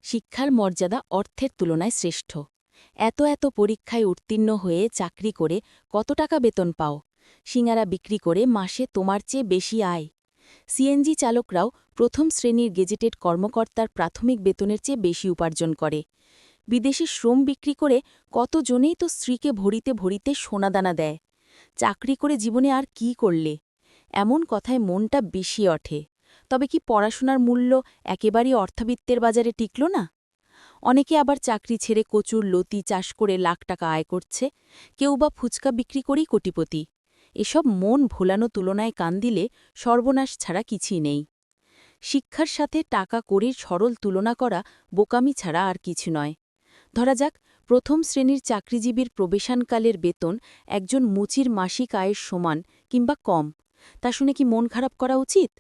শিক্ষার মর্যাদা অর্থের তুলনায় শ্রেষ্ঠ। এত এত পরীক্ষায় উত্তীর্ণ হয়ে চাকরি করে কত টাকা বেতন পাও? সিঙারা বিক্রি করে মাসে তোমার চেয়ে বেশি আয়। সিএনজি চালকরাও প্রথম শ্রেণীর গেজেটেড কর্মকর্তার প্রাথমিক বেতনের চেয়ে বেশি উপার্জন করে। বিদেশে শ্রম বিক্রি করে কতজনেই তো স্ত্রীকে ভরিতে ভরিতে সোনাদানা দেয়। চাকরি করে জীবনে আর কি করলে? এমন কথায় মনটা বেশি ওঠে। তবে কি পড়াশোনার মূল্য একেবারেই অর্থবিত্তের বাজারে টিকল না? অনেকে আবার চাকরি ছেড়ে কচুর লতি চাষ করে লাখ টাকা আয় করছে, কেউ বা ফুচকা বিক্রি করেই কোটিপতি। এসব মন ভোলানো তুলনায় কান দিলে সর্বনাশ ছাড়া কিছুই নেই। শিক্ষার সাথে টাকা কড়ির সরল তুলনা করা বোকামি ছাড়া আর কিছু নয়। ধরা যাক, প্রথম শ্রেণীর চাকরিজীবীর প্রবেশনকালের বেতন একজন মুচির মাসিক আয়ের সমান কিংবা কম। তা শুনে কি মন খারাপ করা উচিত?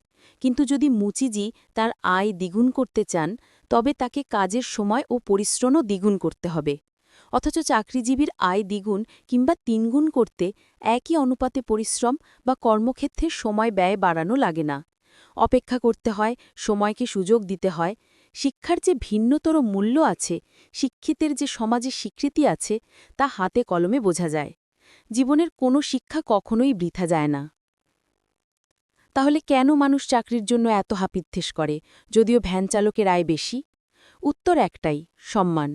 কিন্তু যদি মুচিজি তার আয় দ্বিগুণ করতে চান, তবে তাকে কাজের সময় ও পরিশ্রমও দ্বিগুণ করতে হবে। অথচ চাকরিজীবীর আয় দ্বিগুণ কিংবা তিনগুণ করতে একই অনুপাতে পরিশ্রম বা কর্মক্ষেত্রের সময় ব্যয় বাড়ানো লাগে না। অপেক্ষা করতে হয়, সময়কে সুযোগ দিতে হয়। শিক্ষার যে ভিন্নতর মূল্য আছে, শিক্ষিতের যে সমাজে স্বীকৃতি আছে, তা হাতে কলমে বোঝা যায়। জীবনের কোনো শিক্ষা কখনোই বৃথা যায় না। তাহলে কেন মানুষ চাকরির জন্য এত হাপিত্যেশ করে, যদিও ভ্যান চালকের আয় বেশি? উত্তর একটাই: সম্মান।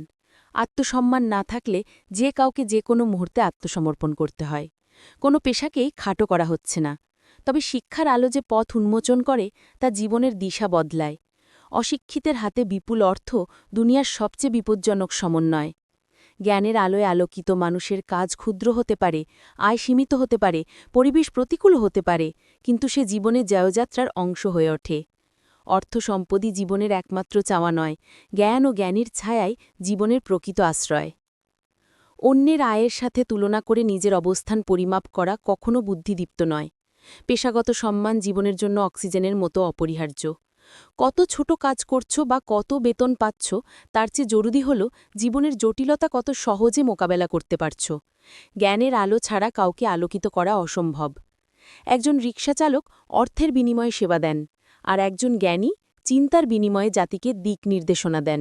আত্মসম্মান না থাকলে যে কাউকে যে কোনো মুহূর্তে আত্মসমর্পণ করতে হয়। কোনো পেশাকেই খাটো করা হচ্ছে না। তবে শিক্ষার আলো যে পথ উন্মোচন করে, তা জীবনের দিশা বদলায়। অশিক্ষিতের হাতে বিপুল অর্থ দুনিয়ার সবচেয়ে বিপজ্জনক সমন্বয়। জ্ঞানের আলোয় আলোকিত মানুষের কাজ ক্ষুদ্র হতে পারে, আয় সীমিত হতে পারে, পরিবেশ প্রতিকূল হতে পারে, কিন্তু সে জীবনের জয়যাত্রার অংশ হয়ে ওঠে। অর্থ সম্পদই জীবনের একমাত্র চাওয়া নয়, জ্ঞান ও জ্ঞানীর ছায়াই জীবনের প্রকৃত আশ্রয়। অন্যের আয়ের সাথে তুলনা করে নিজের অবস্থান পরিমাপ করা কখনো বুদ্ধিদীপ্ত নয়। পেশাগত সম্মান জীবনের জন্য অক্সিজেনের মতো অপরিহার্য। কত ছোট কাজ করছো বা কত বেতন পাচ্ছ, তার চেয়ে জরুরি হল জীবনের জটিলতা কত সহজে মোকাবেলা করতে পারছ। জ্ঞানের আলো ছাড়া কাউকে আলোকিত করা অসম্ভব। একজন রিকশাচালক অর্থের বিনিময়ে সেবা দেন, আর একজন জ্ঞানী চিন্তার বিনিময়ে জাতিকে দিক নির্দেশনা দেন।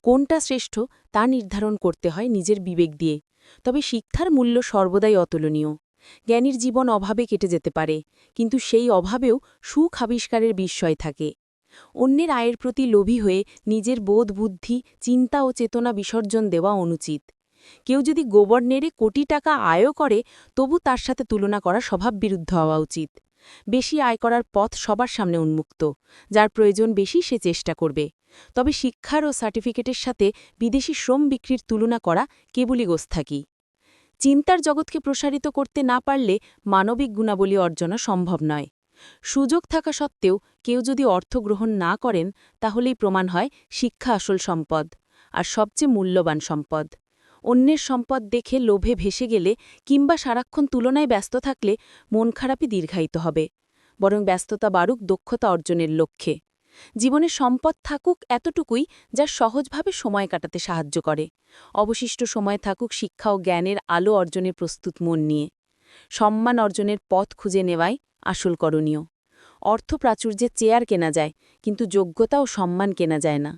কোনটা শ্রেষ্ঠ তা নির্ধারণ করতে হয় নিজের বিবেক দিয়ে। তবে শিক্ষার মূল্য সর্বদাই অতুলনীয়। জ্ঞানীর জীবন অভাবে কেটে যেতে পারে, কিন্তু সেই অভাবেও সুখ আবিষ্কারের বিস্ময় থাকে। অন্যের আয়ের প্রতি লোভী হয়ে নিজের বোধ বুদ্ধি চিন্তা ও চেতনা বিসর্জন দেওয়া অনুচিত। কেউ যদি গোবর নেড়ে কোটি টাকা আয়ও করে, তবু তার সাথে তুলনা করা স্বভাববিরুদ্ধ হওয়া উচিত। বেশি আয় করার পথ সবার সামনে উন্মুক্ত। যার প্রয়োজন বেশি সে চেষ্টা করবে। তবে শিক্ষার ও সার্টিফিকেটের সাথে বিদেশি শ্রম বিক্রির তুলনা করা কেবলই গোস্থাকি। চিন্তার জগৎকে প্রসারিত করতে না পারলে মানবিক গুণাবলী অর্জনা সম্ভব নয়। সুযোগ থাকা সত্ত্বেও কেউ যদি অর্থ গ্রহণ না করেন, তাহলেই প্রমাণ হয় শিক্ষা আসল সম্পদ, আর সবচেয়ে মূল্যবান সম্পদ। অন্যের সম্পদ দেখে লোভে ভেসে গেলে কিংবা সারাক্ষণ তুলনায় ব্যস্ত থাকলে মন খারাপই দীর্ঘায়িত হবে। বরং ব্যস্ততা বাড়ুক দক্ষতা অর্জনের লক্ষ্যে। জীবনে সম্পদ থাকুক এতটুকুই যা সহজভাবে সময় কাটাতে সাহায্য করে। অবশিষ্ট সময় থাকুক শিক্ষা ও জ্ঞানের আলো অর্জনের প্রস্তুত মন নিয়ে। সম্মান অর্জনের পথ খুঁজে নেওয়াই আসল করণীয়। অর্থ প্রাচুর্যে চেয়ার কেনা যায়, কিন্তু যোগ্যতা ও সম্মান কেনা যায় না।